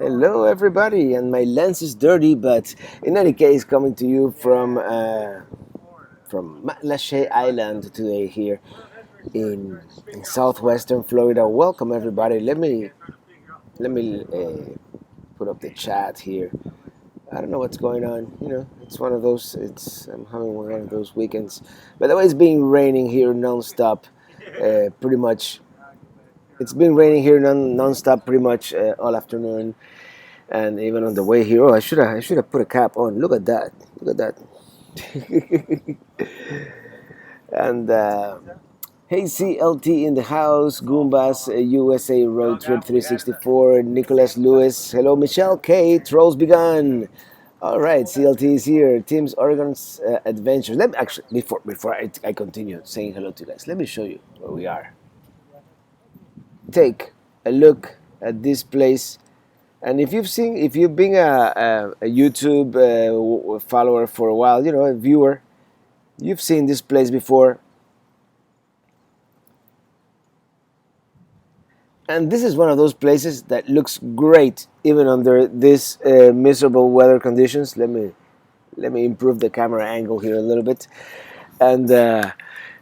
Hello, everybody, and my lens is dirty, but in any case, coming to you from Matlache Island today here in southwestern Florida. Welcome, everybody. Let me put up the chat here. I don't know what's going on. It's one of those. I'm having one of those weekends. By the way, it's been raining here nonstop, pretty much. It's been raining here nonstop pretty much all afternoon. And even on the way here, oh, I should have put a cap on. Look at that! Look at that! And hey, CLT in the house, Goombas, USA Road Trip 364, Nicholas Lewis. Hello, Michelle K. Trolls begun. All right, CLT is here. Teams Oregon's Adventures. Let me actually before I continue saying hello to you guys. Let me show you where we are. Take a look at this place. And if you've been a YouTube follower for a while, a viewer, you've seen this place before. And this is one of those places that looks great even under this miserable weather conditions. Let me improve the camera angle here a little bit.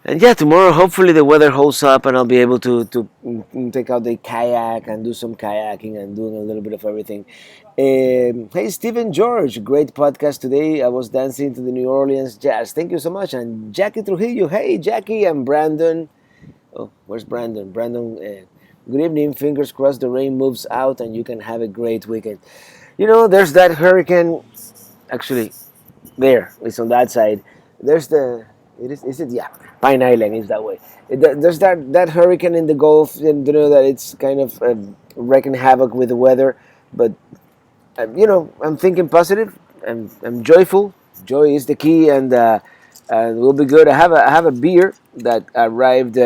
And yeah, tomorrow hopefully the weather holds up and I'll be able to take out the kayak and do some kayaking and doing a little bit of everything. Hey, Stephen George, great podcast today. I was dancing to the New Orleans jazz. Thank you so much. And Jackie Trujillo, hey Jackie, and Brandon. Oh, where's Brandon? Brandon, good evening. Fingers crossed the rain moves out and you can have a great weekend. There's that hurricane. Actually, there, it's on that side. There's the. Is it? Yeah, Pine Island is that way. There's that hurricane in the Gulf, and that it's kind of wreaking havoc with the weather. But I'm thinking positive. I'm joyful. Joy is the key, and we'll be good. I have a beer that arrived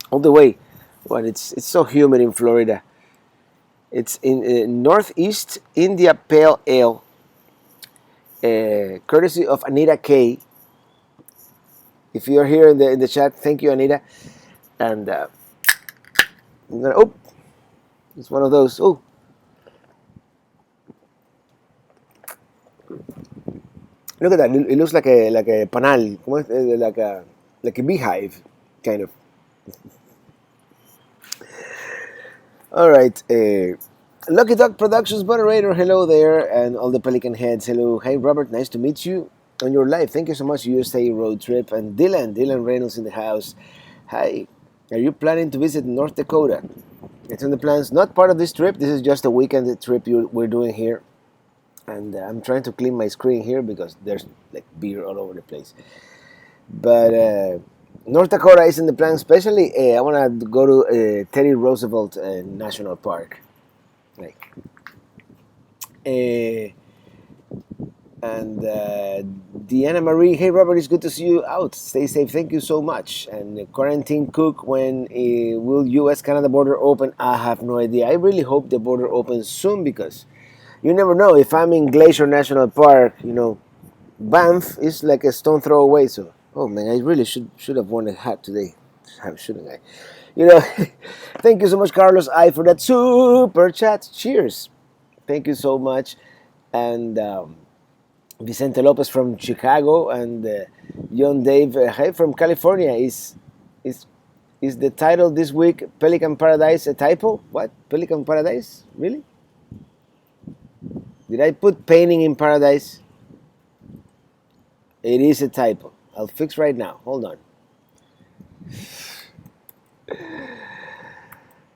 all the way. Well, it's so humid in Florida. It's in Northeast India Pale Ale, courtesy of Anita K. If you're here in the chat, thank you, Anita. And it's one of those. Oh, look at that! It looks like a panal, like a beehive, kind of. All right, Lucky Duck Productions moderator, hello there, and all the Pelican heads, hello. Hey, Robert, nice to meet you on your live. Thank you so much, USA Road Trip. And Dylan Reynolds in the house. Hi, are you planning to visit North Dakota? It's in the plans. Not part of this trip. This is just a weekend trip we're doing here. And I'm trying to clean my screen here because there's like beer all over the place. But North Dakota is in the plan, especially I want to go to Teddy Roosevelt National Park. And Deanna Marie, hey Robert, it's good to see you out. Stay safe, thank you so much. And Quarantine Cook, when will U.S.-Canada border open? I have no idea. I really hope the border opens soon because you never know. If I'm in Glacier National Park, Banff is like a stone throw away. So, oh man, I really should have worn a hat today, shouldn't I? Thank you so much, Carlos I, for that super chat. Cheers. Thank you so much. And Vicente Lopez from Chicago and John Dave hey, from California. Is the title this week Pelican Paradise a typo? What? Pelican Paradise? Really? Did I put painting in paradise? It is a typo. I'll fix right now. Hold on.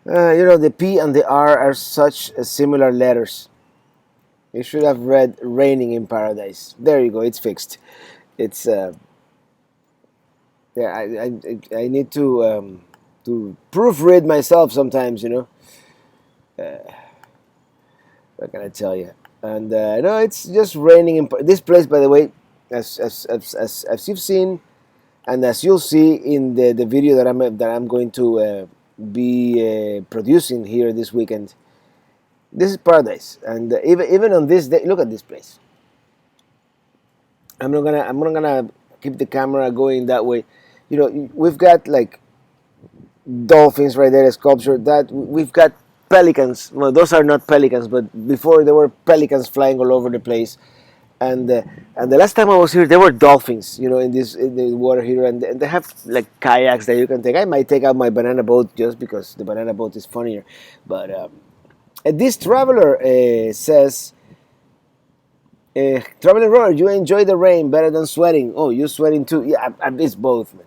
The P and the R are such similar letters. You should have read Raining in Paradise. There you go. It's fixed. It's yeah. I need to proofread myself sometimes. What can I tell you? And no, it's just raining in this place. By the way, as you've seen, and as you'll see in the video that I'm going to be producing here this weekend. This is paradise, and even on this day, look at this place. I'm not gonna keep the camera going that way. We've got like dolphins right there, a sculpture that we've got pelicans. Well, those are not pelicans, but before there were pelicans flying all over the place. And the last time I was here, there were dolphins, in the water here, and they have like kayaks that you can take. I might take out my banana boat just because the banana boat is funnier. But this traveler says, "Traveling Robert, you enjoy the rain better than sweating. Oh, you sweating too? Yeah, it's both, man.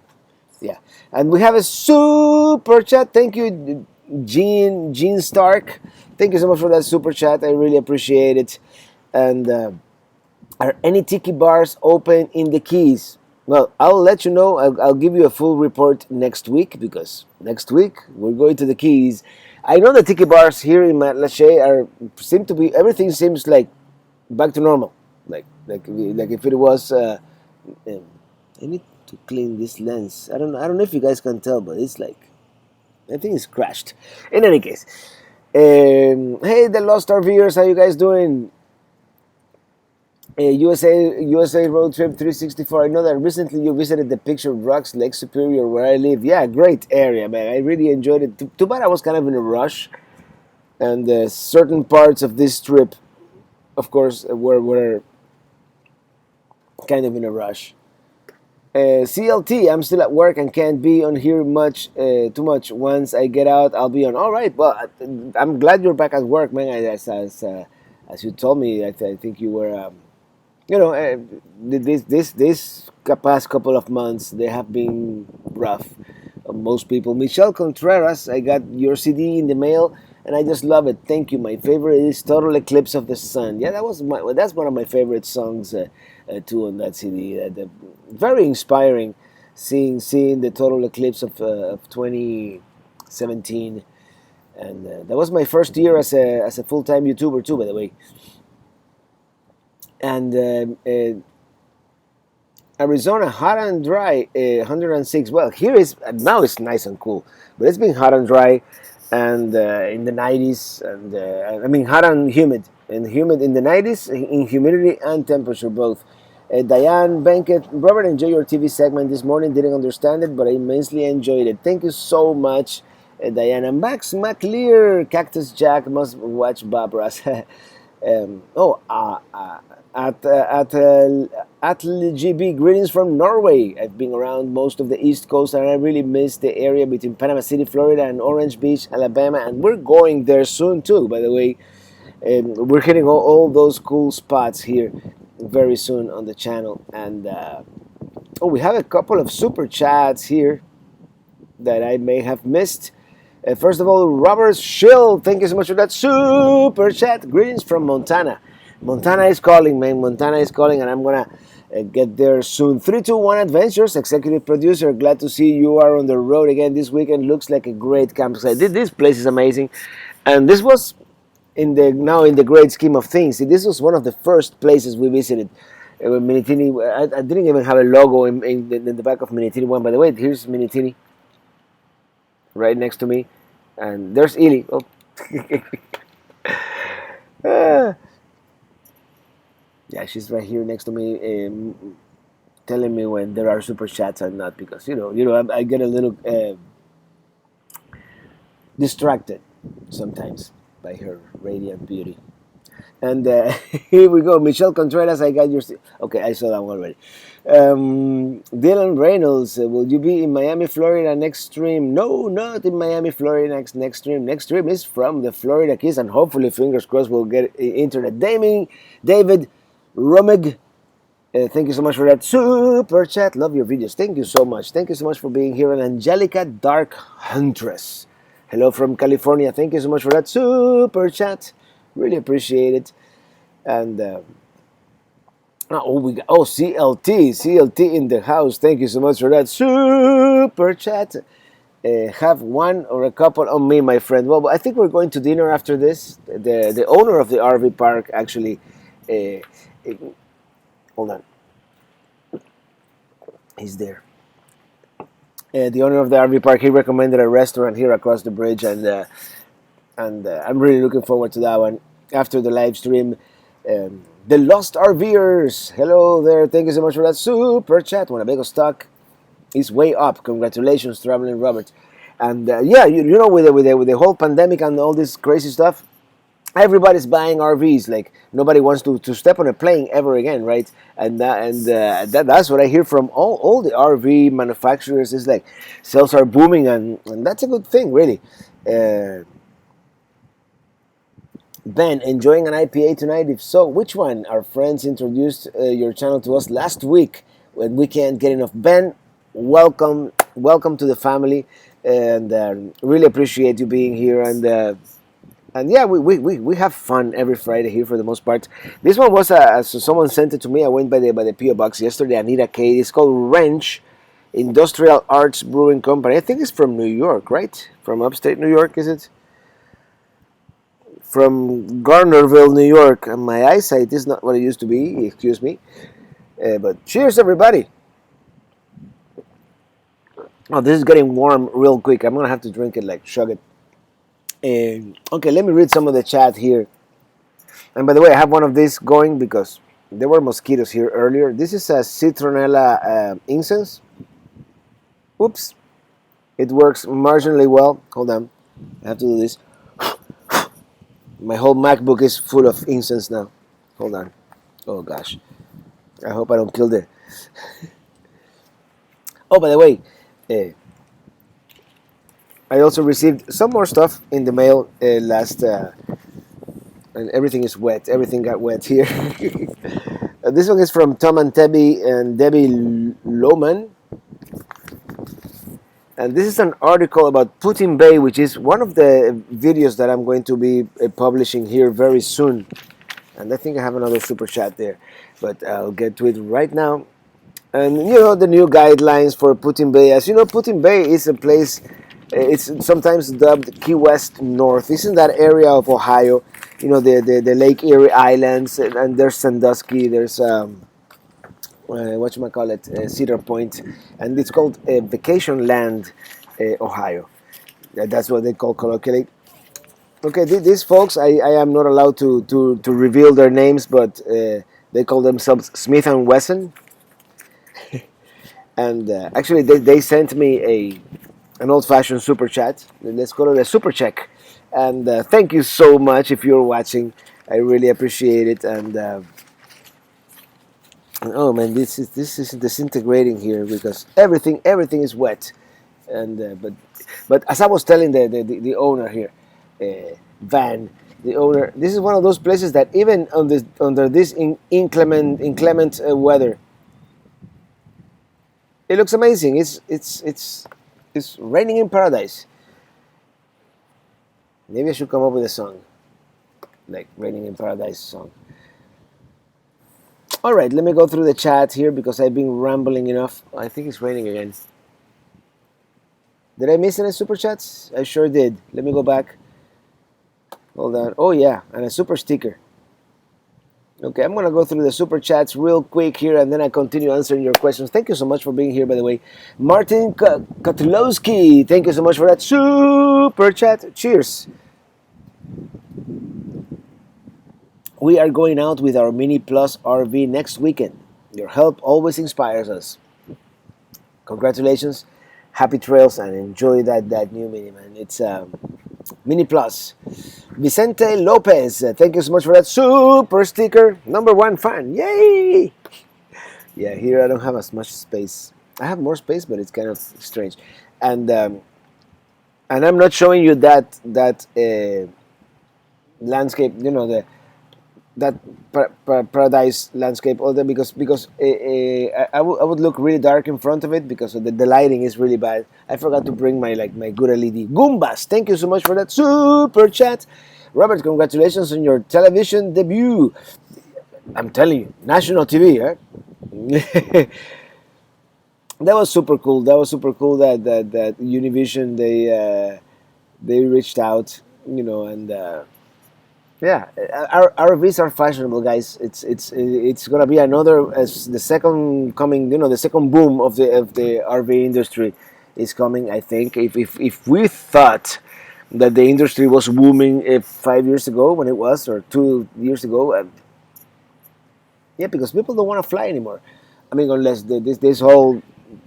Yeah." And we have a super chat. Thank you, Gene Stark. Thank you so much for that super chat. I really appreciate it. And are any tiki bars open in the Keys? Well, I'll let you know. I'll give you a full report next week, because next week we're going to the Keys. I know the tiki bars here in Matlache seem to be, everything seems like back to normal. Like if it was. I need to clean this lens. I don't know if you guys can tell, but it's like, I think it's crashed. In any case, hey, the Lost RVers, how you guys doing? USA Road Trip 364. I know that recently you visited the Picture Rocks, Lake Superior, where I live. Yeah, great area, man. I really enjoyed it. Too bad I was kind of in a rush, and certain parts of this trip, of course, were kind of in a rush. CLT, I'm still at work and can't be on here too much. Once I get out, I'll be on. All right, well, I'm glad you're back at work, man. As you told me, I think you were. This past couple of months, they have been rough on most people. Michelle Contreras, I got your CD in the mail, and I just love it. Thank you. My favorite is Total Eclipse of the Sun. Yeah, that's one of my favorite songs too on that CD. Very inspiring, seeing the total eclipse of 2017, and that was my first year as a full-time YouTuber too, by the way. And Arizona, hot and dry, 106. Well, here is now it's nice and cool, but it's been hot and dry, and in the 90s, and I mean hot and humid in the 90s, in humidity and temperature both. Diane Benkett, Robert, enjoy your TV segment this morning. Didn't understand it, but I immensely enjoyed it. Thank you so much, Diana. Max McLear, Cactus Jack, must watch Bob Ross. At GB, greetings from Norway. I've been around most of the East Coast, and I really miss the area between Panama City, Florida, and Orange Beach, Alabama. And we're going there soon too, by the way. We're hitting all those cool spots here very soon on the channel. And we have a couple of super chats here that I may have missed. First of all, Robert Schill, thank you so much for that super chat. Greetings from Montana. Montana is calling, man. Montana is calling, and I'm gonna get there soon. 321 Adventures, executive producer. Glad to see you are on the road again this weekend. Looks like a great campsite. This place is amazing, and this was in the great scheme of things. See, this was one of the first places we visited. Minitini. I didn't even have a logo in the back of Minitini one. By the way, here's Minitini right next to me, and there's Ely. Oh. Yeah, she's right here next to me, telling me when there are super chats and not, because I get a little distracted sometimes by her radiant beauty. And here we go, Michelle Contreras. I got your. Okay, I saw that one already. Dylan Reynolds, will you be in Miami, Florida next stream? No, not in Miami, Florida next stream. Next stream is from the Florida Keys, and hopefully, fingers crossed, we'll get internet. David Romig, thank you so much for that super chat. Love your videos. Thank you so much. Thank you so much for being here. And Angelica Dark Huntress, hello from California. Thank you so much for that super chat. Really appreciate it. And we got CLT in the house. Thank you so much for that super chat. Have one or a couple on me, my friend. Well, I think we're going to dinner after this. The owner of the RV park actually. Hold on. He's there. The owner of the RV park, he recommended a restaurant here across the bridge, and I'm really looking forward to that one after the live stream. The Lost RVers, hello there. Thank you so much for that super chat. Winnebago stock is way up. Congratulations, Traveling Robert. And yeah, you know, with the whole pandemic and all this crazy stuff, everybody's buying RVs. Like nobody wants to step on a plane ever again, right? That's what I hear from all the RV manufacturers. Is like sales are booming, and that's a good thing, really. Uh, Ben, enjoying an IPA tonight? If so, which one? Our friends introduced your channel to us last week when we can't get enough. Ben, welcome to the family, and really appreciate you being here. And yeah, we have fun every Friday here for the most part. This one was so someone sent it to me. I went by the PO box yesterday. Anita Kate. It's called Wrench Industrial Arts Brewing Company. I think it's from New York, right? From upstate New York, is it? From Garnerville, New York. And my eyesight is not what it used to be. Excuse me. But cheers, everybody. Oh, this is getting warm real quick. I'm gonna have to drink it, like chug it. Okay, let me read some of the chat here. And by the way, I have one of these going because there were mosquitoes here earlier. This is a Citronella Incense. Oops. It works marginally well. Hold on. I have to do this. My whole MacBook is full of incense now. Hold on. Oh, gosh. I hope I don't kill the... Oh, by the way, I also received some more stuff in the mail last... and everything is wet. Everything got wet here. This one is from Tom and Debbie Lohman. And this is an article about Putin Bay, which is one of the videos that I'm going to be publishing here very soon. And I think I have another super chat there, but I'll get to it right now. And you know, the new guidelines for Putin Bay. As you know, Putin Bay is a place, it's sometimes dubbed Key West North. It's in that area of Ohio, you know, the Lake Erie Islands, and there's Sandusky, there's whatchamacallit, Cedar Point, and it's called Vacation Land, Ohio. That's what they call colloquially. Okay, these folks, I am not allowed to reveal their names, but they call themselves Smith and Wesson. And actually, they sent me an old-fashioned super chat. Let's call it a super check. And thank you so much if you're watching. I really appreciate it. And oh man, this is disintegrating here because everything is wet. And but as I was telling the owner here, Van, the owner, this is one of those places that even under this inclement weather, it looks amazing. It's raining in paradise. Maybe I should come up with a song, like Raining in Paradise song. All right, let me go through the chat here because I've been rambling enough. I think it's raining again. Did I miss any super chats? I sure did. Let me go back. Hold on. Oh yeah, and a super sticker. Okay, I'm gonna go through the super chats real quick here, and then I continue answering your questions. Thank you so much for being here, by the way. Martin Kotlowski, thank you so much for that super chat. Cheers. We are going out with our Mini Plus RV next weekend. Your help always inspires us. Congratulations, happy trails, and enjoy that new Mini, man. It's Mini Plus. Vicente Lopez, thank you so much for that super sticker. #1 fan, yay! Yeah, here I don't have as much space. I have more space, but it's kind of strange. And I'm not showing you that landscape. You know, that paradise landscape, all that, because I would look really dark in front of it because of the lighting is really bad. I forgot to bring my good LED. Goombas, thank you so much for that super chat. Robert, congratulations on your television debut. I'm telling you, national TV, huh? That was super cool. That was super cool that Univision they reached out, you know, and yeah, our RVs are fashionable, guys. It's gonna be another, as the second coming, you know, the second boom of the RV industry is coming. I think if we thought that the industry was booming 5 years ago when it was, or 2 years ago, yeah, because people don't want to fly anymore. I mean, unless this whole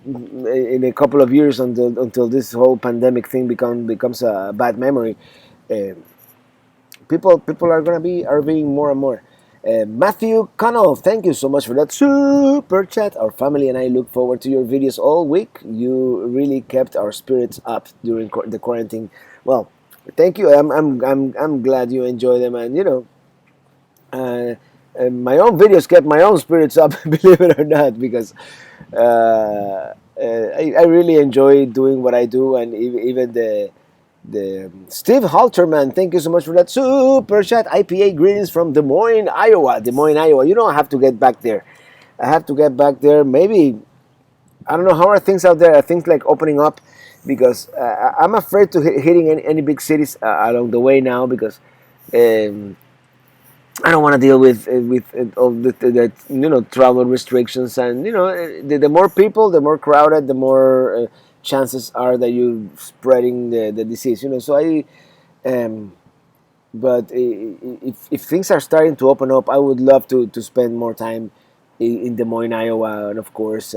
in a couple of years until this whole pandemic thing becomes a bad memory. Uh, people are gonna be are being more and more. Matthew Connell, thank you so much for that super chat. Our family and I look forward to your videos all week. You really kept our spirits up during the quarantine. Well, thank you. I'm glad you enjoy them, and uh, my own videos kept my own spirits up, believe it or not, because I really enjoy doing what I do, and even the Steve Halterman, thank you so much for that super chat. IPA greetings from Des Moines, Iowa. Des Moines, Iowa. I have to get back there. I have to get back there. Maybe I don't know how are things out there. Are things like opening up? Because I'm afraid to hitting any big cities along the way now because. Um, I don't want to deal with all the travel restrictions, and the more people, the more crowded, the more chances are that you spreading the disease. So um, but if things are starting to open up, I would love to spend more time in Des Moines, Iowa, and of course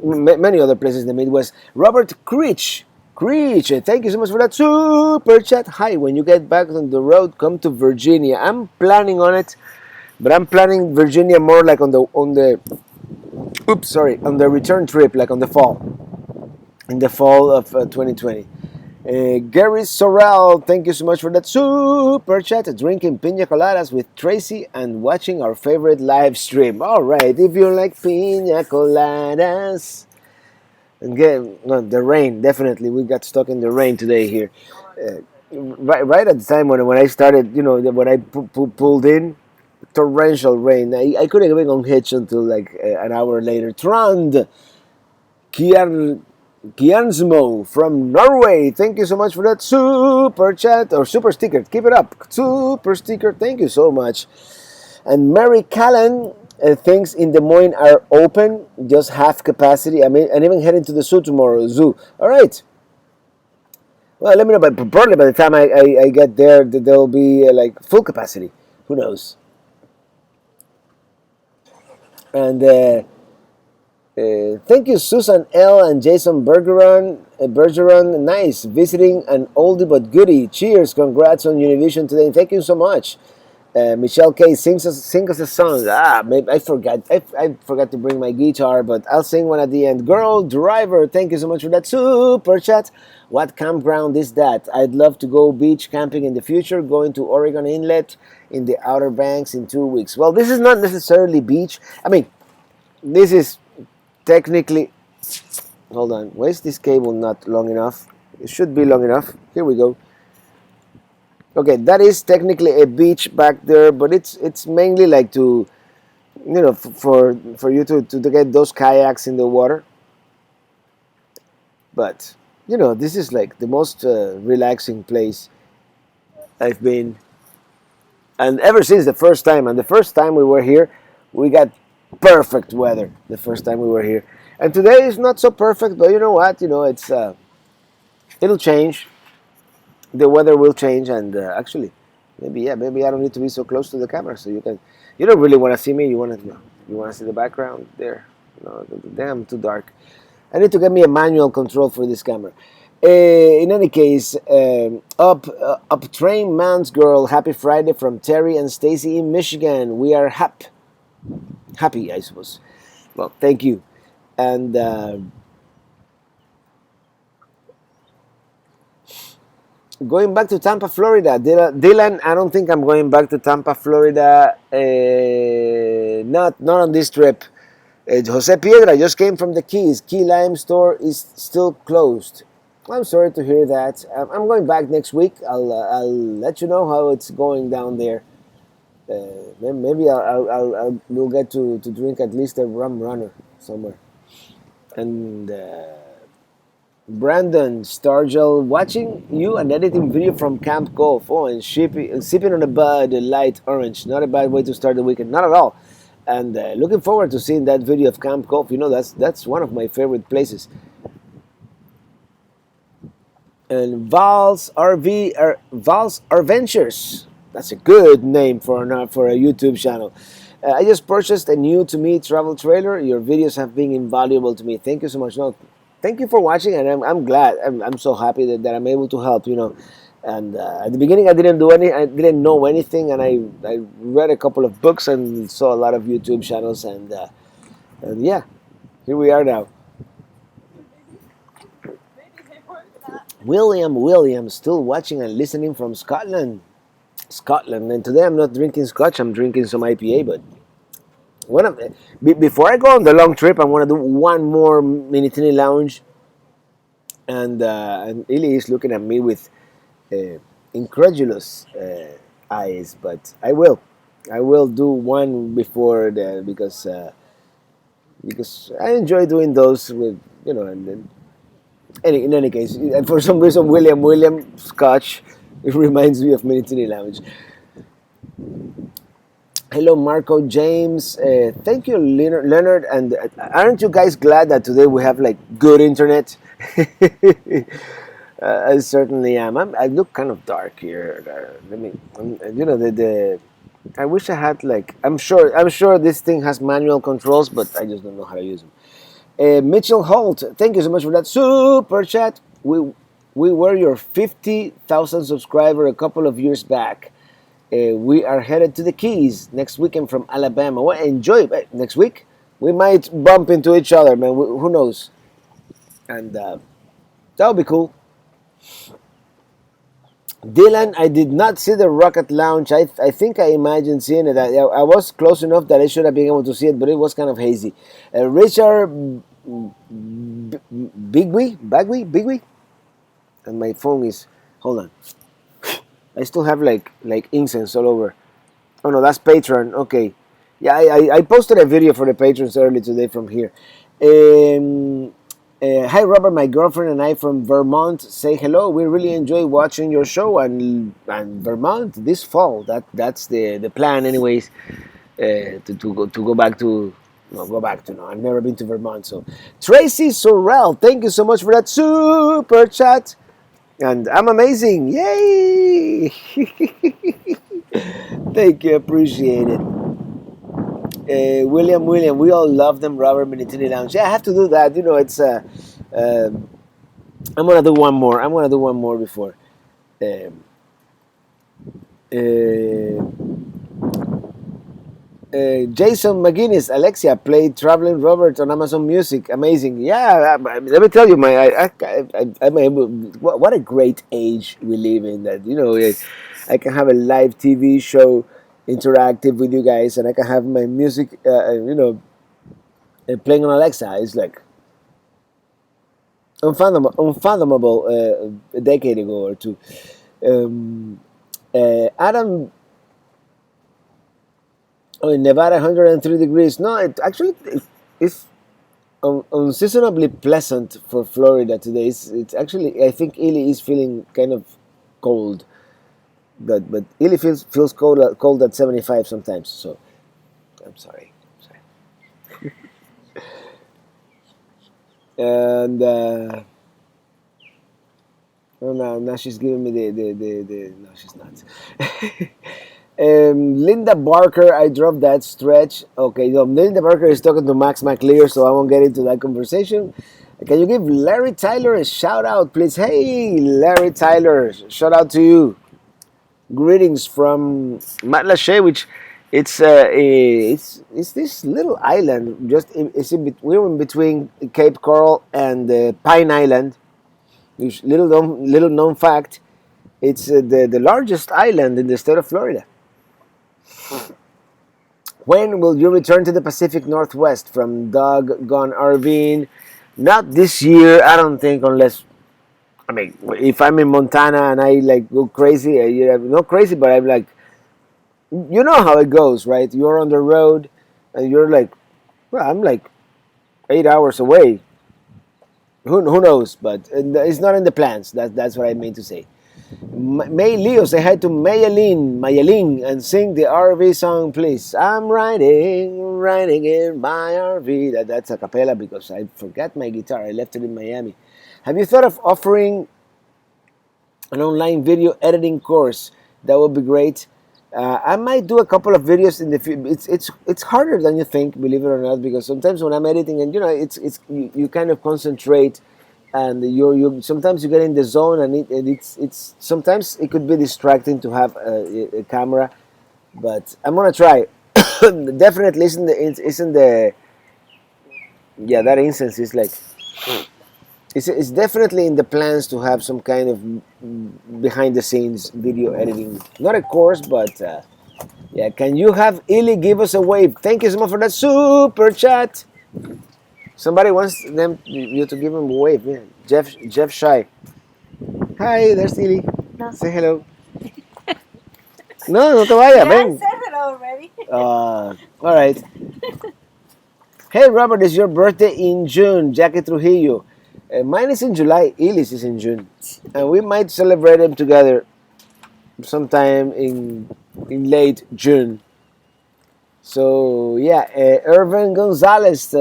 many other places in the Midwest. Robert Creech, thank you so much for that super chat. Hi, when you get back on the road, come to Virginia. I'm planning on it, but I'm planning Virginia more like on the return trip, like in the fall of 2020. Gary Sorrell, thank you so much for that super chat. Drinking pina coladas with Tracy and watching our favorite live stream. All right, if you like pina coladas. Again, no, the rain, definitely. We got stuck in the rain today here. Right at the time when I started, when I pulled in, torrential rain. I couldn't even unhitch until like an hour later. Trond Kian, Kiansmo from Norway. Thank you so much for that super chat or super sticker. Keep it up. Super sticker. Thank you so much. And Mary Callan things in Des Moines are open, just half capacity. I mean, and even heading to the zoo tomorrow. Zoo. All right. Well, let me know. But probably by the time I get there, there'll be like full capacity. Who knows? And thank you, Susan L. and Jason Bergeron. Bergeron, nice visiting an oldie but goodie. Cheers! Congrats on Univision today. Thank you so much. Michelle K sing us a song. Maybe I forgot. I forgot to bring my guitar, but I'll sing one at the end. Girl Driver, thank you so much for that super chat. What campground is that? I'd love to go beach camping in the future. Going to Oregon Inlet in the Outer Banks in 2 weeks. Well, this is not necessarily beach. I mean, this is technically. Hold on. Why is this cable not long enough? It should be long enough. Here we go. Okay, that is technically a beach back there, but it's mainly like to, for you to get those kayaks in the water. But this is like the most relaxing place I've been, and ever since the first time. And the first time we were here, we got perfect weather. The first time we were here, and today is not so perfect. But you know what? It's it'll change. The weather will change, and actually, maybe I don't need to be so close to the camera, so you don't really want to see me. You want to see the background there. No, damn, too dark. I need to get me a manual control for this camera. In any case, up train man's girl. Happy Friday from Terry and Stacy in Michigan. We are happy, I suppose. Well, thank you, and. Going back to Tampa, Florida. Dylan, I don't think I'm going back to Tampa, Florida. Not on this trip. Jose Piedra just came from the Keys. Key Lime store is still closed. I'm sorry to hear that. I'm going back next week. I'll let you know how it's going down there. Maybe we'll get to drink at least a rum runner somewhere. And. Brandon Stargell, watching you and editing video from Camco. Oh, and sipping on a Bud Light Orange. Not a bad way to start the weekend. Not at all. And looking forward to seeing that video of Camp Golf. That's one of my favorite places. And Val's Adventures. That's a good name for a YouTube channel. I just purchased a new to me travel trailer. Your videos have been invaluable to me. Thank you so much. No, thank you for watching, and I'm glad. I'm so happy that I'm able to help. And at the beginning, I didn't know anything, and I read a couple of books and saw a lot of YouTube channels, and yeah, here we are now. William, still watching and listening from Scotland. And today I'm not drinking scotch. I'm drinking some IPA. But before I go on the long trip, I want to do one more mini tiny lounge. And Illy is looking at me with incredulous eyes. But I will do one before because I enjoy doing those with and then in any case, and for some reason, William Scotch, it reminds me of Mini Tiny Lounge. Hello, Marco James. Thank you, Leonard. And aren't you guys glad that today we have like good internet? I certainly am. I look kind of dark here. Let me, the I wish I had like. I'm sure this thing has manual controls, but I just don't know how to use them. Mitchell Holt, thank you so much for that super chat. We were your 50,000 subscriber a couple of years back. We are headed to the Keys next weekend from Alabama. Well, enjoy next week. We might bump into each other, man. Who knows? And that would be cool. Dylan, I did not see the Rocket Lounge. I think I imagined seeing it. I was close enough that I should have been able to see it, but it was kind of hazy. Richard Bigwee, and my phone is. Hold on. I still have like incense all over. Oh no, that's Patreon. Okay, yeah, I posted a video for the patrons early today from here. Hi Robert, my girlfriend and I from Vermont say hello. We really enjoy watching your show and Vermont this fall. That's the plan, anyways. To go back to. No, go back to no. I've never been to Vermont. So Tracy Sorrell, thank you so much for that super chat. And I'm amazing. Yay! Thank you, appreciate it. William, we all love them. Robert Minitini Lounge. Yeah, I have to do that. It's I'm gonna do one more. Before. Um, Jason McGuinness, Alexia played Traveling Robert on Amazon Music. Amazing. Yeah, let me tell you, I'm able. What a great age we live in. That I can have a live TV show, interactive with you guys, and I can have my music, playing on Alexa. It's like unfathomable a decade ago or two. Adam. Oh, in Nevada, 103 degrees. No, it's unseasonably pleasant for Florida today. It's actually, I think Ely is feeling kind of cold, but Ely feels cold at 75 sometimes. So I'm sorry. And oh, now she's giving me the no, she's not. Linda Barker, I dropped that stretch. Okay, Linda Barker is talking to Max McLear, so I won't get into that conversation. Can you give Larry Tyler a shout out, please? Hey, Larry Tyler, shout out to you. Greetings from Matlacha, which it's this little island. We're in between Cape Coral and Pine Island. Which little known fact, it's the largest island in the state of Florida. When will you return to the Pacific Northwest? From Doug Gone RVing. Not this year, I don't think, unless, I mean, if I'm in Montana and I like go crazy, not crazy, but I'm like, you know how it goes, right? You're on the road and you're like, well, I'm like 8 hours away. Who knows? But it's not in the plans. That's what I mean to say. May Leo, say hi to Mayalin, and sing the RV song, please. I'm riding in my RV. That's a cappella because I forgot my guitar. I left it in Miami. Have you thought of offering an online video editing course? That would be great. I might do a couple of videos in the future. It's harder than you think, believe it or not, because sometimes when I'm editing, and it's you kind of concentrate, and you sometimes you get in the zone, and it's sometimes it could be distracting to have a camera, but I'm gonna try. Definitely isn't the yeah, that incense is like it's definitely in the plans to have some kind of behind the scenes video editing, not a course, but yeah. Can you have Illy give us a wave? Thank you so much for that super chat. Somebody wants you to give him a wave. Yeah. Jeff Shy. Hi, there's Illy. No. Say hello. No, no te vayas, Yeah, I ven. said it already. All right. Hey, Robert, it's your birthday in June. Jackie Trujillo. Mine is in July. Illy's is in June, and we might celebrate them together sometime in late June. So yeah, Irvin Gonzalez,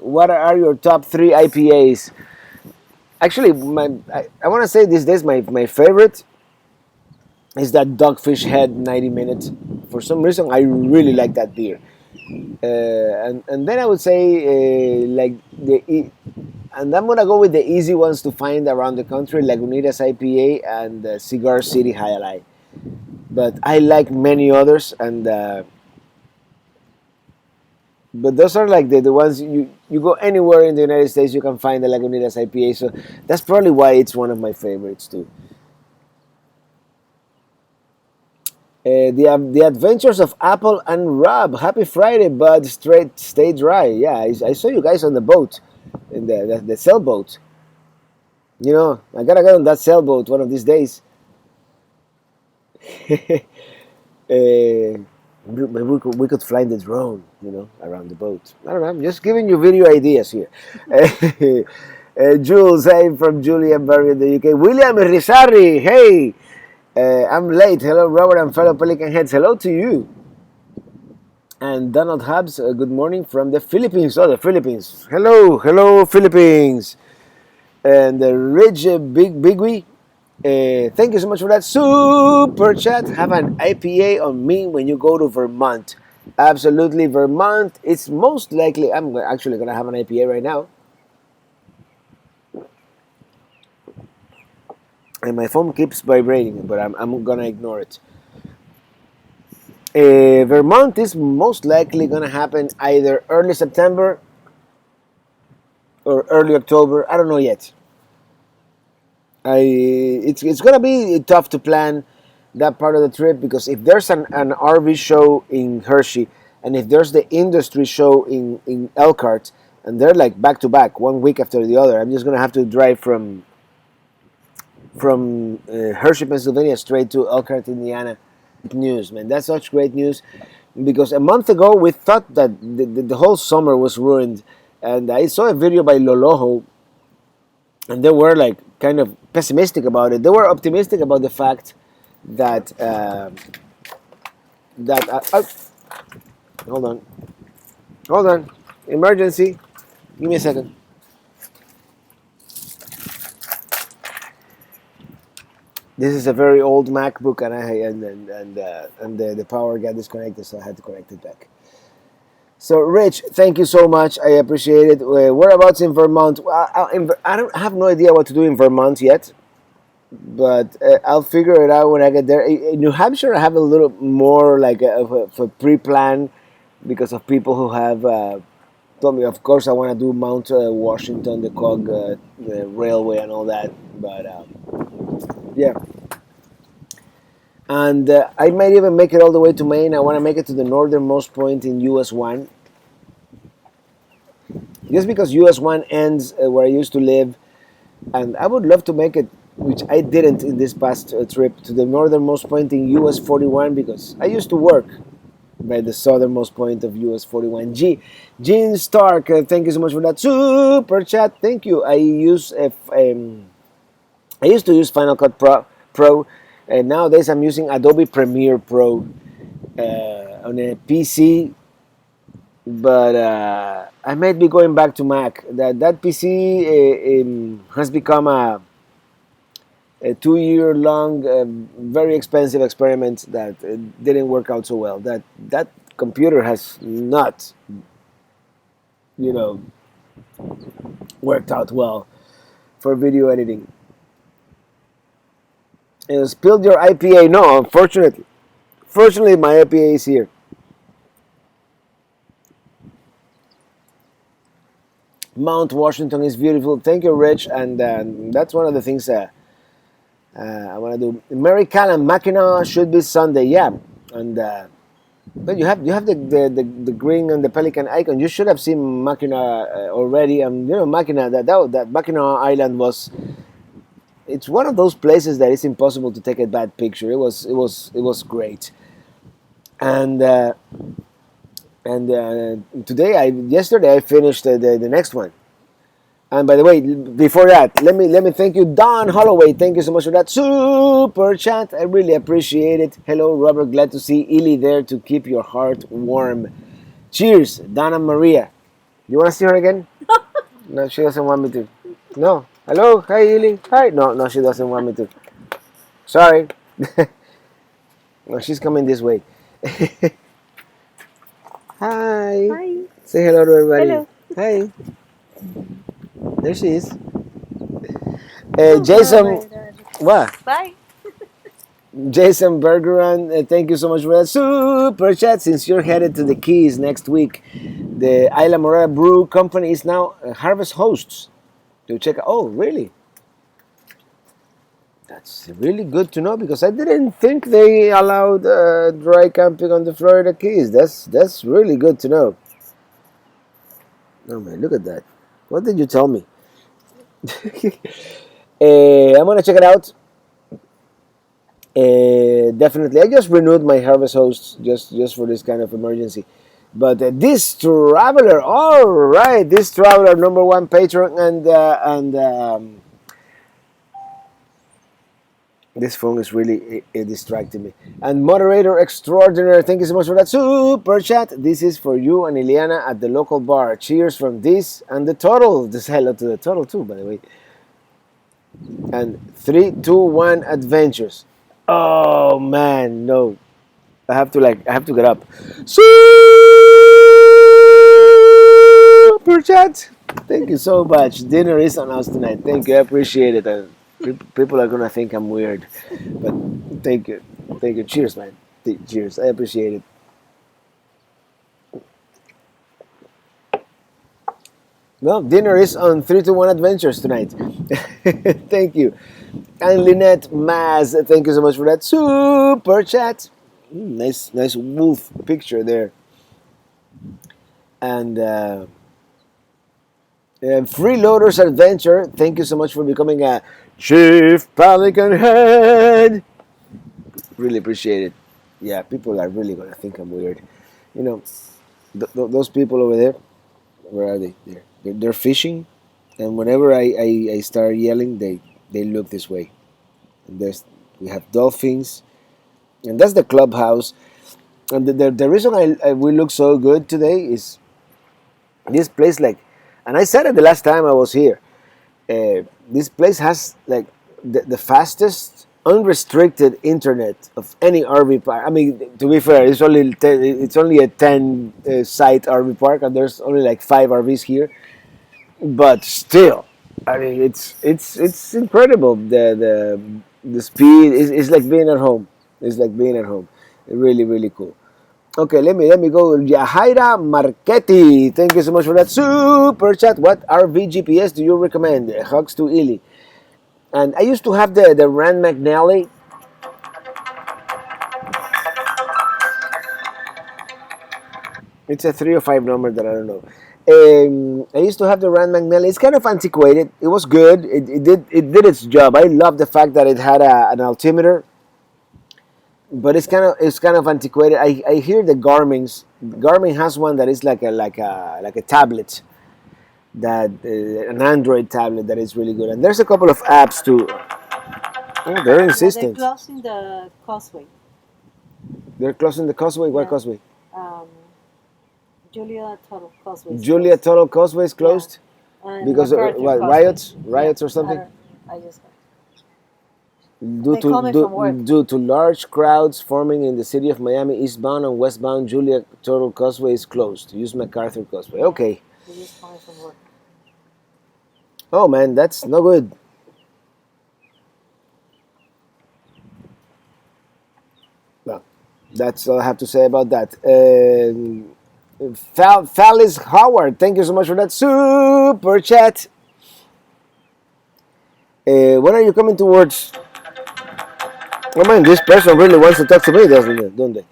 what are your top 3 IPAs? Actually, I want to say these days my favorite is that Dogfish Head 90 Minutes. For some reason, I really like that beer. And then I would say and I'm gonna go with the easy ones to find around the country, Lagunitas IPA and Cigar City High Life. But I like many others, and but those are like the ones you go anywhere in the United States, you can find the Lagunitas IPA. So that's probably why it's one of my favorites too. The Adventures of Apple and Rob. Happy Friday, bud. Straight, stay dry. Yeah, I saw you guys on the boat, in the sailboat. You know, I gotta get on that sailboat one of these days. Maybe we could fly the drone, around the boat. I don't know. I'm just giving you video ideas here. Jules, I'm from Julianbury in the UK. William Rizarri, hey. I'm late. Hello, Robert and fellow Pelican Heads. Hello to you. And Donald Hubbs, good morning from the Philippines. Oh, the Philippines. Hello, hello, Philippines. And Ridge Bigwee, thank you so much for that super chat. Have an IPA on me when you go to Vermont. Absolutely, Vermont. It's most likely, I'm actually going to have an IPA right now. And my phone keeps vibrating, but I'm going to ignore it. Vermont is most likely going to happen either early September or early October. I don't know yet. It's going to be tough to plan that part of the trip, because if there's an RV show in Hershey, and if there's the industry show in Elkhart, and they're like back to back, 1 week after the other, I'm just going to have to drive from Hershey, Pennsylvania, straight to Elkhart, Indiana. News, man. That's such great news, because a month ago we thought that the whole summer was ruined, and I saw a video by Loloho, and they were like kind of pessimistic about it. They were optimistic about the fact that hold on, emergency. Give me a second. This is a very old MacBook, and the power got disconnected, so I had to connect it back. So, Rich, thank you so much. I appreciate it. Whereabouts in Vermont? I don't have no idea what to do in Vermont yet, but I'll figure it out when I get there. In New Hampshire, I have a little more like a pre-plan, because of people who have told me. Of course, I want to do Mount Washington, the Cog, the railway, and all that. But yeah. And I might even make it all the way to Maine. I want to make it to the northernmost point in US 1. Just because US 1 ends where I used to live. And I would love to make it, which I didn't in this past trip, to the northernmost point in US 41, because I used to work by the southernmost point of US 41. Gene Stark, thank you so much for that super chat. Thank you. I used to use Final Cut Pro, and nowadays I'm using Adobe Premiere Pro on a PC, but I might be going back to Mac. That PC has become a 2 year long, very expensive experiment that didn't work out so well. That computer has not, you know, worked out well for video editing. Spilled your IPA? No, unfortunately. Fortunately, my IPA is here. Mount Washington is beautiful. Thank you, Rich. And that's one of the things I want to do. Mary Callan, Mackinac should be Sunday. Yeah, and but you have the green and the pelican icon. You should have seen Mackinac already. And Mackinac, that Mackinac Island was. It's one of those places that it's impossible to take a bad picture. It was great. And yesterday I finished the next one. And by the way, before that, let me thank you, Don Holloway. Thank you so much for that super chat. I really appreciate it. Hello, Robert. Glad to see Illy there to keep your heart warm. Cheers, Donna Maria. You want to see her again? No, she doesn't want me to. No. Hello, hi Illy. Hi. No, no, she doesn't want me to. Sorry. No, she's coming this way. Hi. Hi. Say hello to everybody. Hello. Hi. There she is. Oh Jason, my God. what? Bye. Jason Bergeron, thank you so much for that super chat. Since you're headed to the Keys next week, the Isla Morada Brew Company is now Harvest hosts to check. Oh, really? That's really good to know because I didn't think they allowed dry camping on the Florida Keys. That's really good to know. Oh man, look at that! What did you tell me? I'm gonna check it out. Definitely, I just renewed my Harvest hosts just for this kind of emergency. But this traveler, all right, this traveler number one patron and this phone is really distracting me. And moderator extraordinary, thank you so much for that super chat. This is for you and Ileana at the local bar. Cheers from this and the total. Just hello to the total too, by the way. And 3, 2, 1 adventures. Oh man, no. I have to get up. Super chat. Thank you so much. Dinner is on us tonight. Thank you. I appreciate it. People are gonna think I'm weird, but thank you. Thank you. Cheers, man. Cheers. I appreciate it. Well, dinner is on 3, 2, 1 adventures tonight. Thank you. And Lynette Maz, thank you so much for that super chat. Nice wolf picture there. And Freeloaders Adventure, thank you so much for becoming a Chief Pelican Head. Really appreciate it. Yeah, people are really gonna think I'm weird. You know, those people over there, where are they? They're fishing, and whenever I start yelling, they look this way. And we have dolphins, and that's the clubhouse. And the reason we look so good today is this place, like, and I said it the last time I was here. This place has like the fastest unrestricted internet of any RV park. I mean, to be fair, it's only a 10 site RV park, and there's only like 5 RVs here. But still, I mean, it's incredible. The speed is like being at home. It's like being at home. Really, really cool. Okay, let me go. Yahaira Marchetti, thank you so much for that super chat. What RV GPS do you recommend? Hugs to Illy. And I used to have the Rand McNally. It's a 3 or 5 number that I don't know. I used to have the Rand McNally. It's kind of antiquated. It was good. It did its job. I love the fact that it had an altimeter, but it's kind of antiquated. I hear the Garmin's. Garmin has one that is like a tablet, that an Android tablet that is really good. And there's a couple of apps too. Oh, they're Yeah, they're insistent. closing the causeway. They're closing the causeway. What Yeah. causeway? Um, Julia Total Causeway is Julia closed. Total Causeway is Yeah. closed And because MacArthur what, Causeway. riots, Yeah. or I something. don't. I just. Due They call me from work. due to large crowds forming in the city of Miami, eastbound and westbound Julia Turtle Causeway is closed. Use MacArthur Causeway. Okay. They just call me from work. Oh man, that's no good. Well, that's all I have to say about that. Fallis Howard, thank you so much for that super chat. When are you coming towards? Oh man, this person really wants to talk to me, doesn't it? Don't they?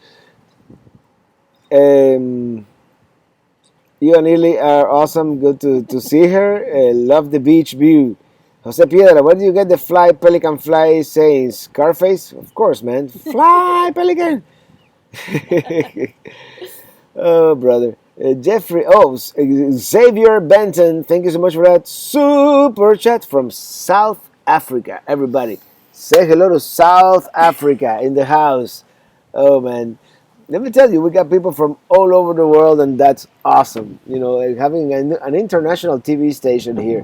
You and Lily are awesome. Good to see her. Love the beach view. Jose Piedra, where do you get the fly pelican fly saying? Scarface? Of course, man. Fly pelican. Oh, brother. Jeffrey, Xavier Benton, thank you so much for that super chat from South Africa. Everybody, say hello to South Africa in the house. Oh, man. Let me tell you, we got people from all over the world, and that's awesome. You know, having an international TV station here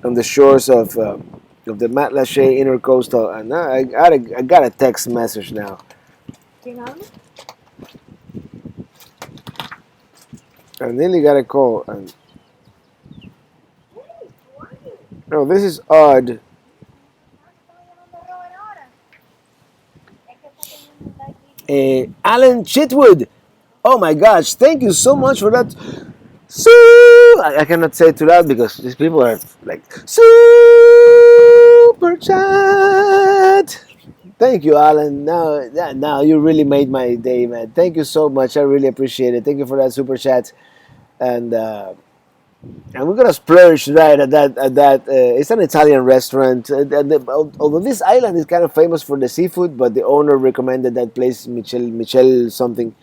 on the shores of the Matlacha Intercoastal. And I got a text message now. I nearly got a call. And no, this is odd. Alan Chitwood. Oh my gosh! Thank you so much for that. I cannot say it too loud because these people are like super chat. Thank you, Alan. Now you really made my day, man. Thank you so much. I really appreciate it. Thank you for that super chat. And we're gonna splurge right at that. It's an Italian restaurant. Although this island is kind of famous for the seafood, but the owner recommended that place, Michel something.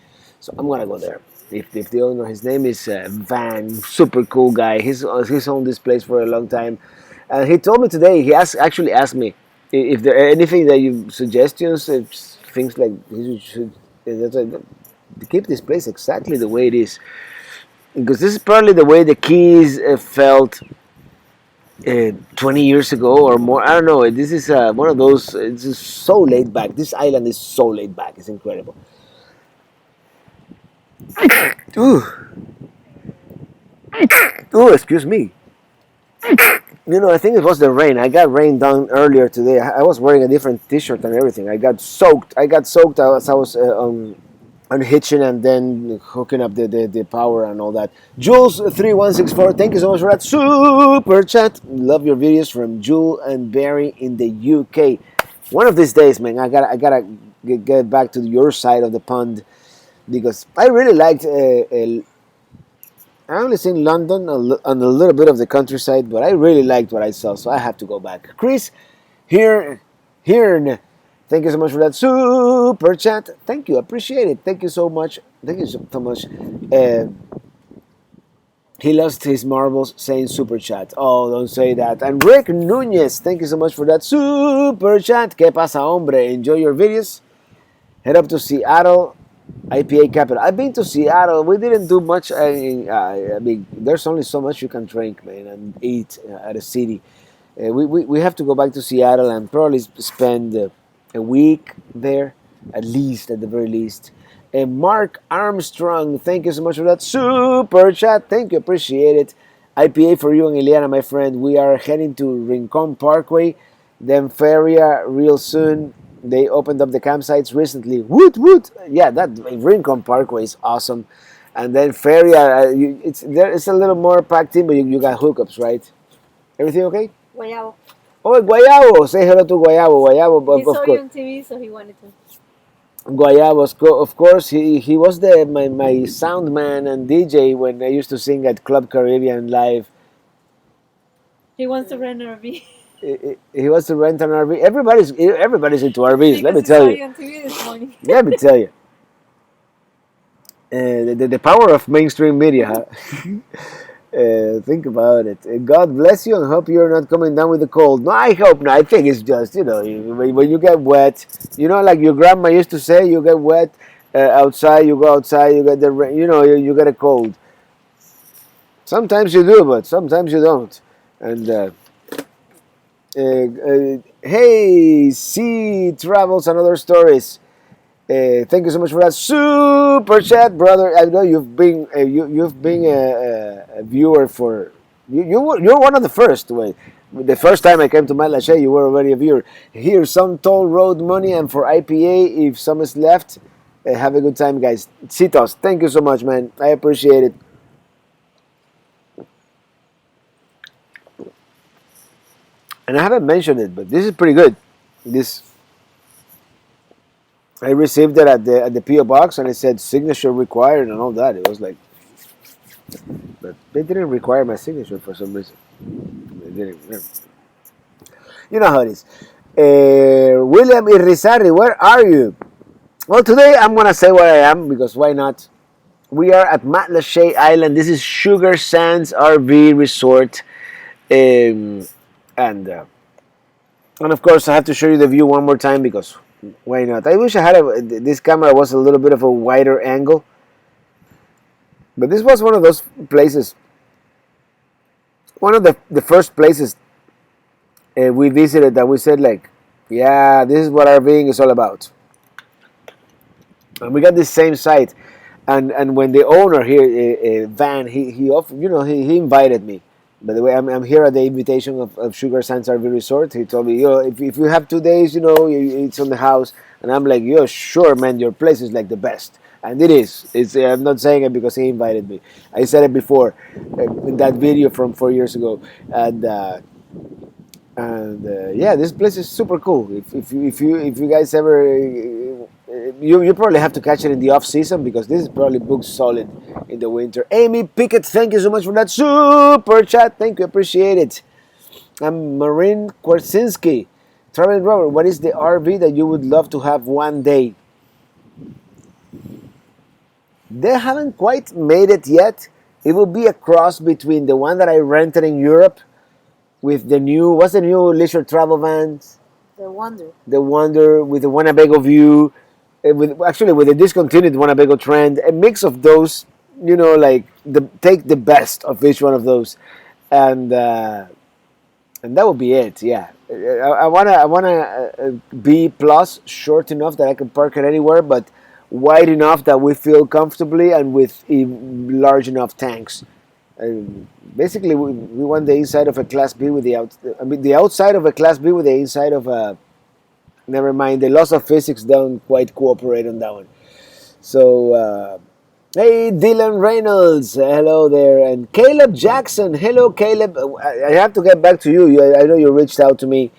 So I'm gonna go there. If the owner, his name is Van, super cool guy. He's owned this place for a long time, and he told me today. Actually asked me if there are anything that you suggestions, if things like he should keep this place exactly the way it is, because this is probably the way the Keys felt 20 years ago or more. I don't know. This is one of those. It's just so laid back. This island is so laid back. It's incredible. Ooh. Ooh, excuse me. You know, I think it was the rain. I got rained down earlier today. I was wearing a different T-shirt and everything. I got soaked. As I was unhitching and then hooking up the power and all that. Jules3164, thank you so much for that super chat. Love your videos from Jewel and Barry in the UK. One of these days, man, I gotta get back to your side of the pond because I really liked. I only seen London and a little bit of the countryside, but I really liked what I saw, so I have to go back. Chris, here, thank you so much for that super chat. Thank you, appreciate it. Thank you so much. Thank you so much. He lost his marbles saying super chat. Oh, don't say that. And Rick Nunez, thank you so much for that super chat. ¿Qué pasa, hombre? Enjoy your videos. Head up to Seattle. IPA capital. I've been to Seattle. We didn't do much. I mean, there's only so much you can drink, man, and eat at a city. We have to go back to Seattle and probably spend a week there, at the very least. And Mark Armstrong, thank you so much for that super chat. Thank you, appreciate it. IPA for you and Ileana, my friend. We are heading to Rincon Parkway, then Feria real soon. They opened up the campsites recently. Woot woot! Yeah, that Rincon Parkway is awesome. And then Feria, it's a little more packed in, but you got hookups, right? Everything okay? Guayabo. Oh, Guayabo! Say hello to Guayabo. Guayabo, He saw you on TV, so he wanted to. Guayabo, of course, he was my sound man and DJ when I used to sing at Club Caribbean Live. He wants to rent an RV. He wants to rent an RV. Everybody's into RVs. Let me Because he tell saw you. you on TV this morning. Let me tell you. The power of mainstream media. Huh? Think about it. God bless you and hope you're not coming down with the cold. No, I hope not. I think it's just, when you get wet, like your grandma used to say, you get wet outside, you go outside, you get the rain, you get a cold. Sometimes you do, but sometimes you don't. And Hey, C Travels and Other Stories. Thank you so much for that super chat, brother. I know you've been you've been a viewer for you're one of the first. Wait, the first time I came to Matlache, you were already a viewer. Here's some toll road money, and for IPA, if some is left, have a good time, guys. Citos, thank you so much, man. I appreciate it. And I haven't mentioned it, but this is pretty good. This I received it at the PO box, and it said signature required and all that. It was like, but they didn't require my signature for some reason. They didn't. Yeah. You know how it is. William Irizarry, where are you? Well, today I'm gonna say where I am because why not? We are at Matlache Island. This is Sugar Sands RV Resort, um, and uh, and of course I have to show you the view one more time because why not? I wish I had this camera was a little bit of a wider angle, but this was one of those places, one of the first places we visited that we said like, yeah, this is what RVing is all about. And we got this same site, and when the owner here, Van, he offered, he invited me. By the way, I'm here at the invitation of Sugar Sands RV Resort. He told me, if you have 2 days, it's on the house. And I'm like, yo, sure, man, your place is like the best. And it is. I'm not saying it because he invited me. I said it before in that video from 4 years ago. And yeah, this place is super cool. If you guys ever you probably have to catch it in the off season because this is probably booked solid in the winter. Amy Pickett, thank you so much for that super chat. Thank you, appreciate it. I'm Marin Kwarczynski. Traveling Robert, what is the RV that you would love to have one day? They haven't quite made it yet. It will be a cross between the one that I rented in Europe with the new, what's the new leisure travel vans? The Wonder. The Wonder with the Winnebago view, with the discontinued Winnebago trend, a mix of those, like take the best of each one of those, and that would be it. Yeah, I wanna B plus, short enough that I can park it anywhere, but wide enough that we feel comfortably and with large enough tanks. Basically, we want the inside of a Class B with the outside of a Class B with the inside of a. Never mind, the laws of physics don't quite cooperate on that one. So, hey, Dylan Reynolds, hello there, and Caleb Jackson, hello, Caleb. I have to get back to you. I know you reached out to me,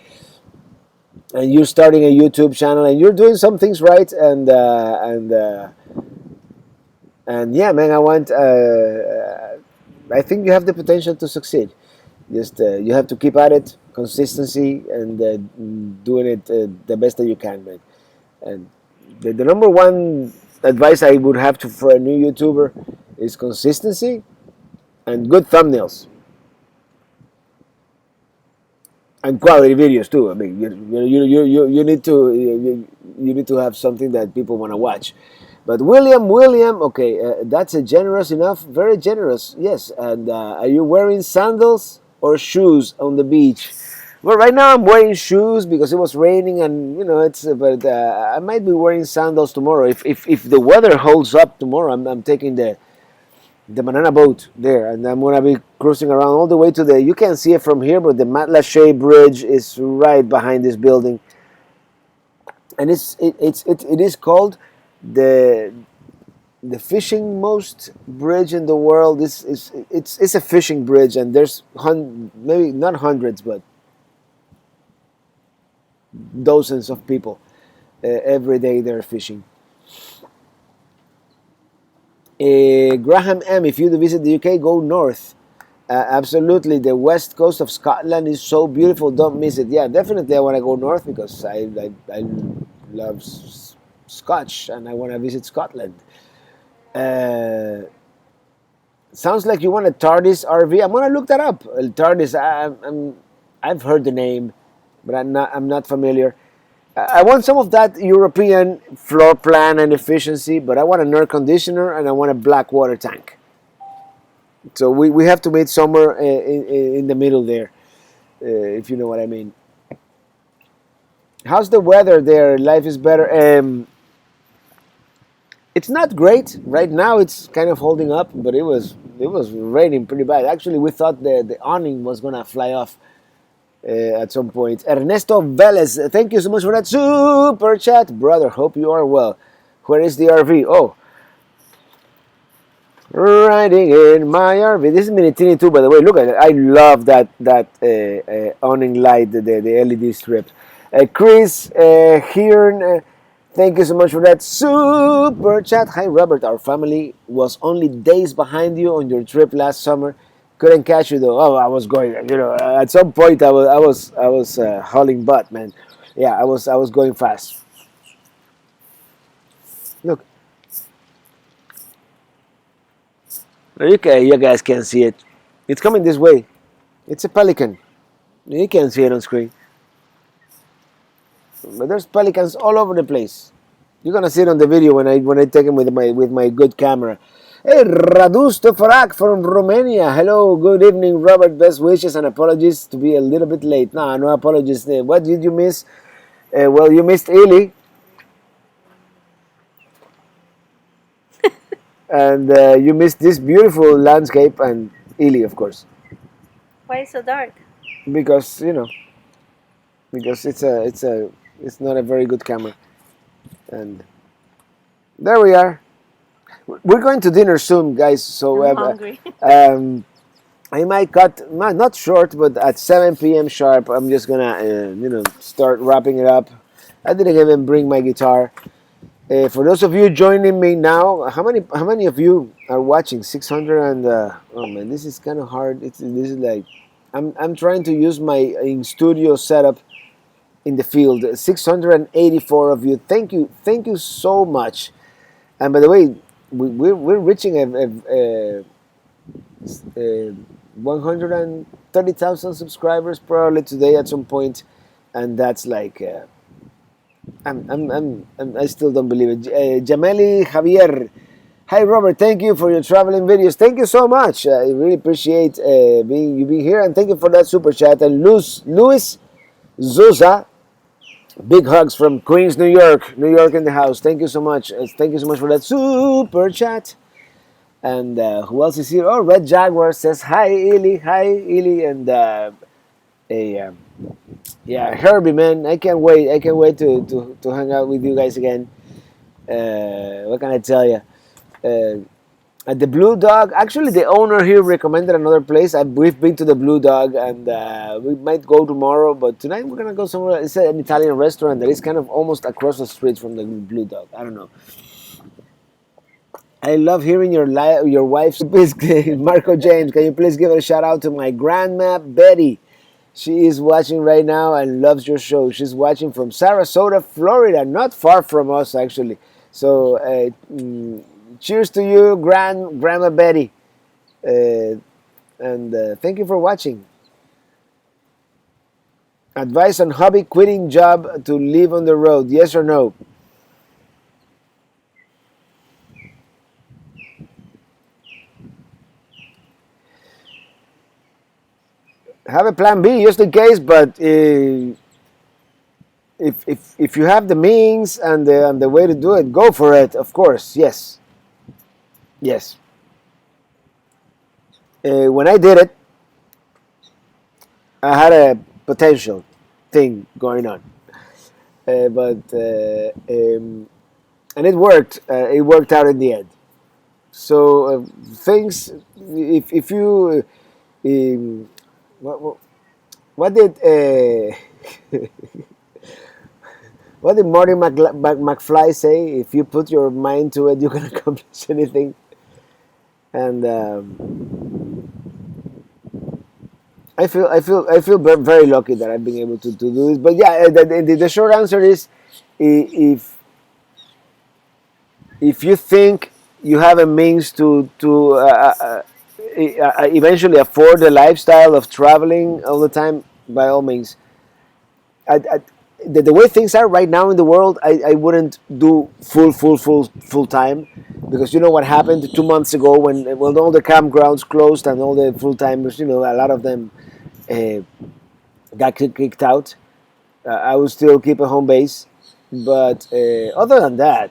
and you're starting a YouTube channel, and you're doing some things right, and yeah, man, I think you have the potential to succeed. Just you have to keep at it, consistency, and doing it the best that you can, man. And the number one advice I would have for a new YouTuber is consistency and good thumbnails and quality videos too. I mean, you need to you need to have something that people want to watch. But William, okay, that's a generous enough, very generous, yes. And are you wearing sandals or shoes on the beach? Well, right now I'm wearing shoes because it was raining, and it's. But I might be wearing sandals tomorrow if the weather holds up tomorrow. I'm taking the banana boat there, and I'm gonna be cruising around all the way to the. You can't see it from here, but the Matlache Bridge is right behind this building, and it is called the fishing most bridge in the world. It's a fishing bridge, and there's maybe not hundreds, but dozens of people every day they're fishing. Graham M, if you visit the UK, go north. Absolutely, the west coast of Scotland is so beautiful. Don't miss it. Yeah, definitely, I want to go north because I love Scotch and I want to visit Scotland. Sounds like you want a TARDIS RV. I'm gonna look that up. TARDIS. I've heard the name, but I'm not familiar. I want some of that European floor plan and efficiency, but I want an air conditioner and I want a black water tank. So we have to meet somewhere in the middle there, if you know what I mean. How's the weather there? Life is better. It's not great right now. It's kind of holding up, but it was raining pretty bad. Actually, we thought the awning was gonna fly off at some point. Ernesto Velez, thank you so much for that super chat, brother. Hope you are well. Where is the RV? Oh, riding in my RV. This is Mini Teeny too, by the way. Look at it. I love that awning light, the LED strip. Chris Hearn, thank you so much for that super chat. Hi, Robert. Our family was only days behind you on your trip last summer. Couldn't catch you though. Oh, I was going. At some point I was hauling butt, man. Yeah, I was going fast. Look, you guys can see it. It's coming this way. It's a pelican. You can see it on screen. But there's pelicans all over the place. You're gonna see it on the video when I take them with my good camera. Hey, Radu Stofarak from Romania. Hello, good evening, Robert. Best wishes and apologies to be a little bit late. No, no apologies. What did you miss? Well, you missed Ely, and you missed this beautiful landscape and Ely, of course, Why so dark? because because it's not a very good camera. And there we are. We're going to dinner soon, guys. So I'm hungry. I might cut, not short, but at 7 p.m. sharp. I'm just gonna start wrapping it up. I didn't even bring my guitar. For those of you joining me now, how many of you are watching? 600 and oh man, this is kind of hard. This is like I'm trying to use my in studio setup in the field. 684 of you. Thank you so much. And by the way, we're reaching a 130,000 subscribers probably today at some point, and that's like I still don't believe it. Jameli Javier, hi Robert, thank you for your traveling videos. Thank you so much. I really appreciate you being here, and thank you for that super chat. And Luis Zuza, big hugs from Queens, New York. New York in the house. Thank you so much. Thank you so much for that super chat. And who else is here? Oh, Red Jaguar says hi, Ely. Hi, Ely. And a yeah, Herbie, man. I can't wait. I can't wait to hang out with you guys again. What can I tell you? At the Blue Dog, actually, the owner here recommended another place. We've been to the Blue Dog, and we might go tomorrow. But tonight we're gonna go somewhere. It's an Italian restaurant that is kind of almost across the street from the Blue Dog. I don't know. I love hearing your wife's. Please, Marco James, can you please give a shout out to my grandma Betty? She is watching right now and loves your show. She's watching from Sarasota, Florida, not far from us actually. So, cheers to you, Grandma Betty, and thank you for watching. Advice on hobby quitting job to live on the road? Yes or no? Have a plan B just in case, but if you have the means and the way to do it, go for it. Of course, yes, yes. When I did it, I had a potential thing going on, and it worked. It worked out in the end. So things, if you, what, what did what did Marty McFly say? If you put your mind to it, you can accomplish anything. And I feel very lucky that I've been able to do this. But yeah, the short answer is, if you think you have a means to eventually afford the lifestyle of traveling all the time, by all means. The way things are right now in the world, I wouldn't do full time, because you know what happened 2 months ago when all the campgrounds closed and all the full timers, a lot of them got kicked out. I will still keep a home base, but other than that,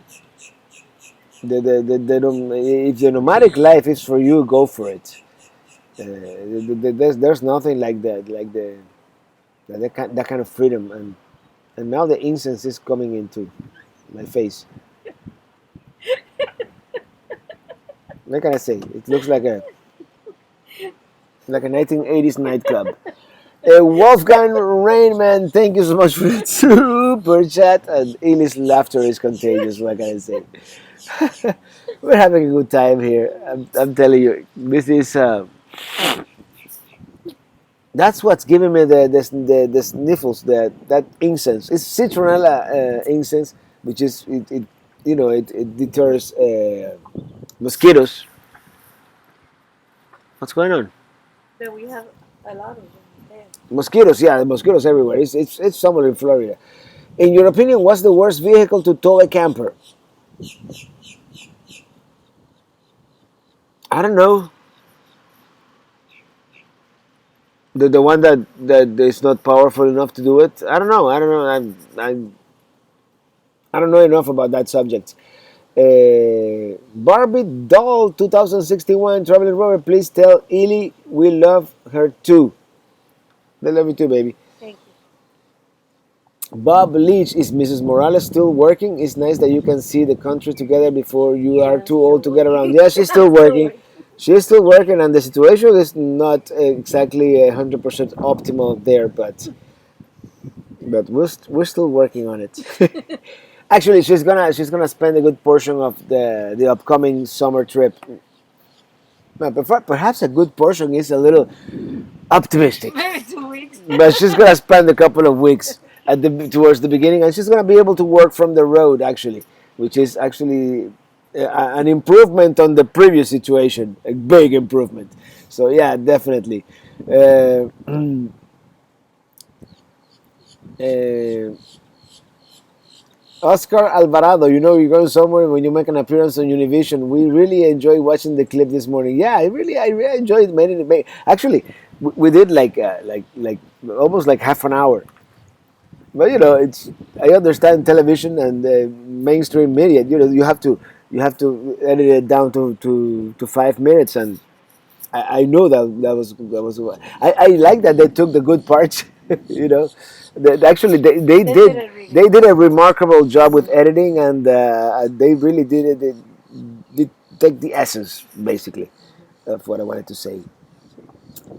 if the nomadic life is for you, go for it. There's nothing like that, like that kind of freedom, and now the incense is coming into my face. What can I say? It looks like a 1980s nightclub. Wolfgang Rainman, thank you so much for that super chat. And Eli's laughter is contagious. What can I say? We're having a good time here. I'm telling you, this is that's what's giving me the sniffles. That incense. It's citronella incense, which is it deters mosquitoes. What's going on? But we have a lot of them there. Mosquitoes, yeah, the mosquitoes everywhere. It's somewhere in Florida. In your opinion, what's the worst vehicle to tow a camper? I don't know. The one that is not powerful enough to do it. I don't know. I don't know. I don't know enough about that subject. Barbie Doll 2061 Traveling Robert, please tell Ely we love her too. They love you too, baby. Thank Bob Leach, is Mrs. Morales still working? It's nice that you can see the country together before you you. are Yeah, too still old to get around. working. Yeah, she's still I'm still working. working. She's still working, and the situation is not exactly 100% optimal there, but we're still working on it. Actually, she's gonna spend a good portion of the upcoming summer trip. Well, perhaps a good portion is a little optimistic. Maybe 2 weeks. But she's gonna spend a couple of weeks towards the beginning, and she's gonna be able to work from the road actually, which is actually an improvement on the previous situation, a big improvement. So yeah, definitely. Uh, uh, Oscar Alvarado, you're going somewhere when you make an appearance on Univision. We really enjoyed watching the clip this morning. Yeah, I really enjoyed making it. Actually, we did like almost like half an hour. But it's I understand television and mainstream media. You have to edit it down to 5 minutes, and I know that was. I like that they took the good parts. you know, actually they They did did it really they well. did a remarkable job with Mhm. editing, and they really did it. They did take the essence basically of what I wanted to say.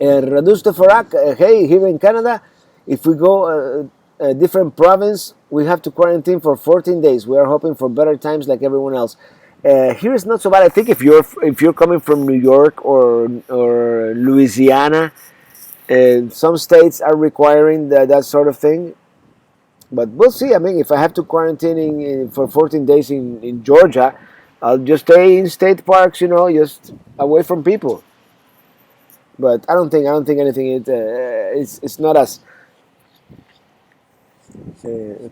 Radusto Farak, hey, here in Canada, if we go a different province, we have to quarantine for 14 days. We are hoping for better times like everyone else. Here is not so bad. I think if you're coming from New York or Louisiana, some states are requiring that sort of thing. But we'll see. I mean, if I have to quarantine for 14 days in Georgia, I'll just stay in state parks, just away from people. But I don't think anything. It's not as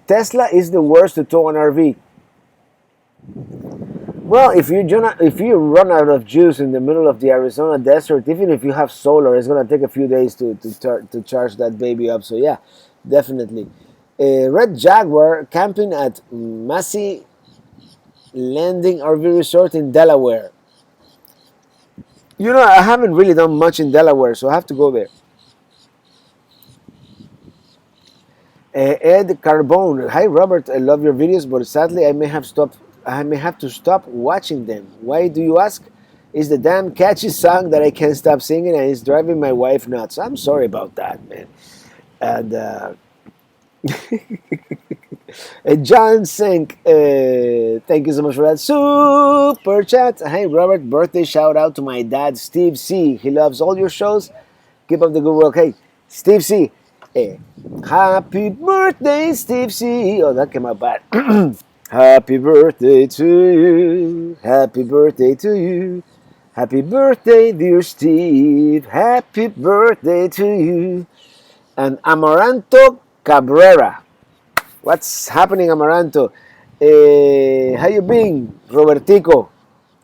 Tesla is the worst to tow an RV. Well, if you run out of juice in the middle of the Arizona desert, even if you have solar, it's gonna take a few days to charge that baby up. So yeah, definitely. Red Jaguar camping at Massey Landing RV Resort in Delaware. I haven't really done much in Delaware, so I have to go there. Ed Carbone, hi Robert, I love your videos, but sadly I may have to stop watching them. Why do you ask? It's the damn catchy song that I can't stop singing, and it's driving my wife nuts. I'm sorry about that, man. And John Sink, thank you so much for that super chat. Hey Robert, birthday shout out to my dad Steve C. He loves all your shows. Keep up the good work. Hey, Steve C. Happy birthday, Steve C. Oh, that came out bad. Happy birthday to you. Happy birthday to you. Happy birthday, dear Steve. Happy birthday to you. And Amaranto Cabrera. What's happening, Amaranto? How you been, Robertico?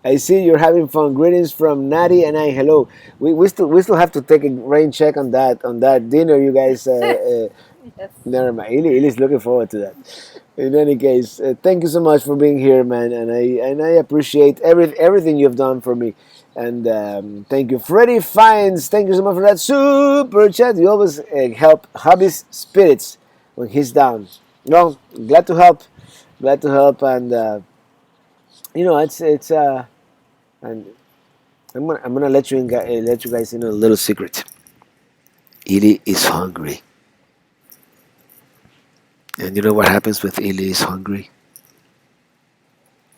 I see you're having fun. Greetings from Natty and I. Hello. We still have to take a rain check on that dinner you guys Yes. Never mind. Ili's looking forward to that. In any case, thank you so much for being here, man, and I appreciate everything you've done for me. And thank you, Freddie Fines. Thank you so much for that super chat. You always help Hobby's spirits when he's down. No, glad to help. Glad to help, and it's and I'm gonna let you guys in a little secret. Ili is hungry, and you know what happens with Ili is hungry?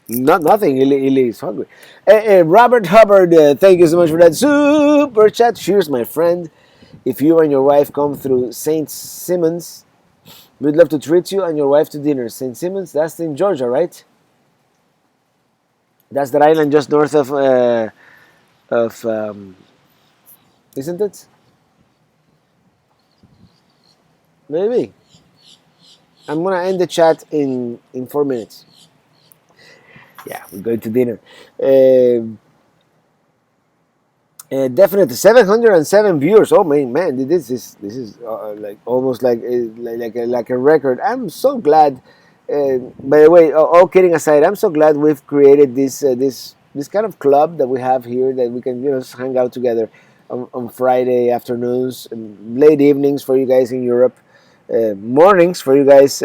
Not nothing. Ili is hungry. Robert Hubbard, thank you so much for that super chat. Cheers, my friend. If you and your wife come through St. Simons, we'd love to treat you and your wife to dinner. St. Simons, that's in Georgia, right? That's that island just north of isn't it? Maybe. I'm gonna end the chat in 4 minutes. Yeah, we're going to dinner. Um Definitely 707 viewers. Oh man, this is like almost like a record. I'm so glad. By the way, all kidding aside, I'm so glad we've created this kind of club that we have here that we can just hang out together on Friday afternoons, and late evenings for you guys in Europe, mornings for you guys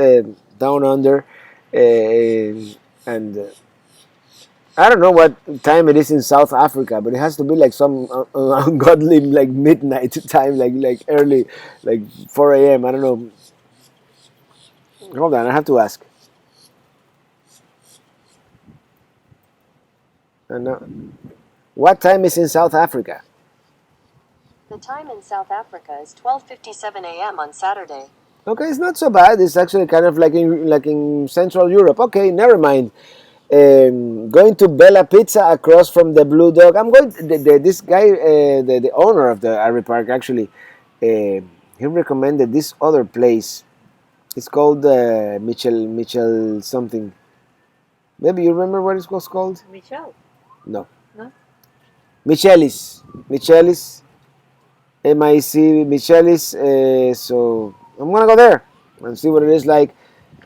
down under, and I don't know what time it is in South Africa, but it has to be like some ungodly like midnight time, like early, like 4 a.m. I don't know. Hold on, I have to ask. What time is in South Africa? The time in South Africa is 12:57 a.m. on Saturday. Okay, it's not so bad. It's actually kind of like in Central Europe. Okay, never mind. Going to Bella Pizza across from the Blue Dog. I'm going. This guy, the owner of the RV park, actually, he recommended this other place. It's called Michel something. Maybe you remember what it was called? Michelle. No. No? Michelis, Michelis. So I'm gonna go there and see what it is like.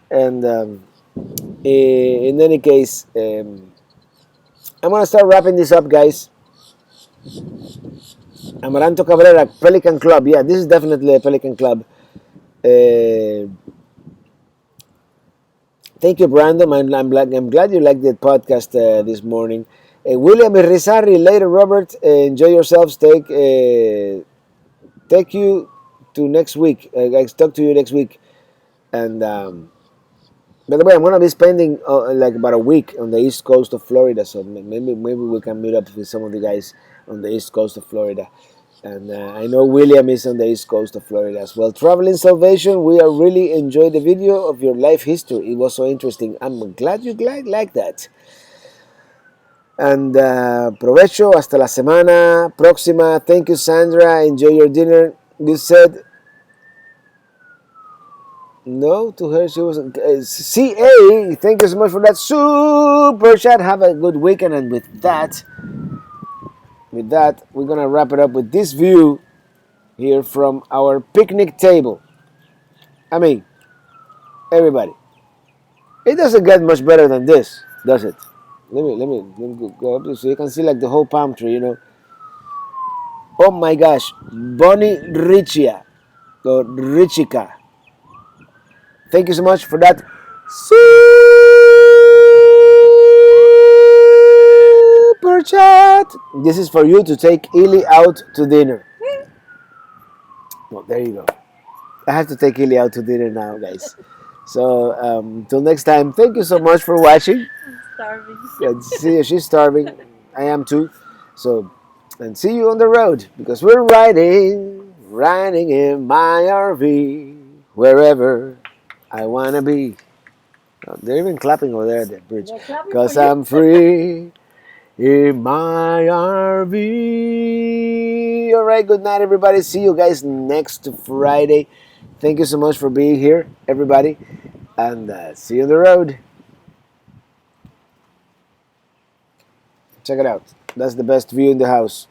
And in any case, I'm gonna start wrapping this up, guys. Amaranto Cabrera, Pelican Club. Yeah, this is definitely a Pelican Club. Uh, Thank you, Brandon. I'm glad you liked the podcast this morning. William Irizarry, later, Robert. Enjoy yourselves. Take you to next week. Guys, talk to you next week. And by the way, I'm gonna be spending like about a week on the east coast of Florida. So maybe we can meet up with some of the guys on the east coast of Florida. And I know William is on the east coast of Florida as well. Traveling Salvation, we are really enjoyed the video of your life history. It was so interesting. I'm glad you like that. And provecho hasta la semana próxima. Thank you, Sandra. Enjoy your dinner. You said no to her. She was CA. Thank you so much for that super chat. Have a good weekend. And with that, we're gonna wrap it up with this view here from our picnic table. I mean, everybody, it doesn't get much better than this, does it? Let me go up so you can see like the whole palm tree. Oh my gosh, Bonnie Richia or Richica. Thank you so much for that super chat. This is for you to take Ili out to dinner. Well, there you go. I have to take Ili out to dinner now, guys. So till next time, thank you so much for watching. I'm starving. And see, she's starving. I am too. So, and see you on the road because we're riding in my RV, wherever I wanna be. Oh, they're even clapping over there at the bridge. They're clapping for Cause you. I'm free in my RV. All right, good night, everybody. See you guys next Friday. Thank you so much for being here, everybody, and see you on the road. Check it out. That's the best view in the house.